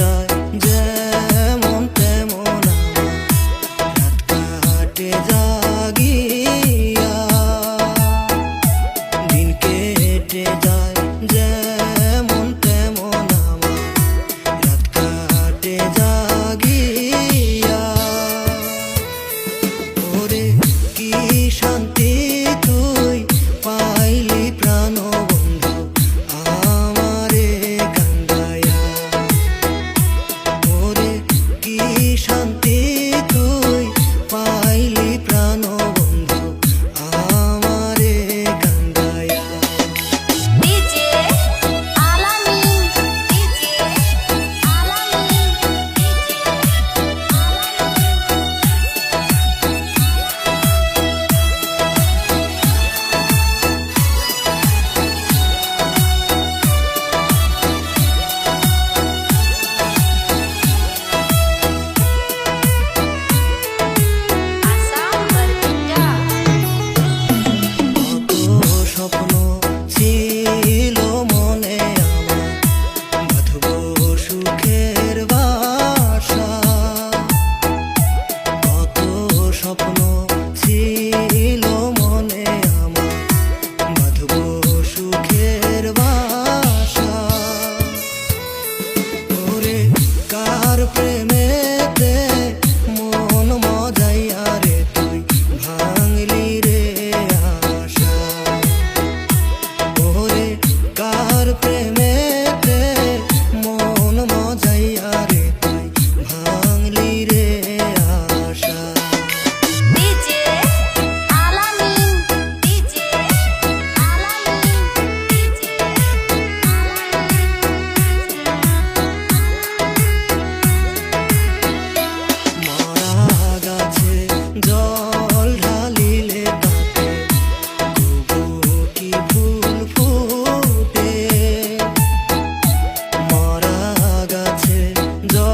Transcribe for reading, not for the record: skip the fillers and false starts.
যায় যেমন তেমন রাত কাটে জাগিয়া, দিন কেটে যায় যেমন তেমন রাত কাটে জাগিয়া। ওরে কি শান্তি তুই পাইলি প্রাণ বন্ধু আমারে কান্দায়া। ওরে কি শান্তি তুই পাইলি প্রাণ বন্ধু আমারে কান্দায়া। ডিজে আলামিন, ডিজে আলামিন, ডিজে আসাম বরপিটা। কত স্বপ্ন ছিল মনে আমার, বাঁধব সুখের বাসা। কত স্বপ্ন ছিল মনে আমার, বাঁধব সুখের বাসা। ওরে কার প্রেমেতে মন মজাইয়া রে তুই ভাঙলি রে আশা। ওরে কার প্রেমেতে মন মজাইয়া রে তুই ভাঙলি রে আশা। ডিজে আলামিন, ডিজে আলামিন, ডিজে মরা গাছে জল ঢালিলে তাতে তবু কি ফুল ফুটে। মরা গাছে জল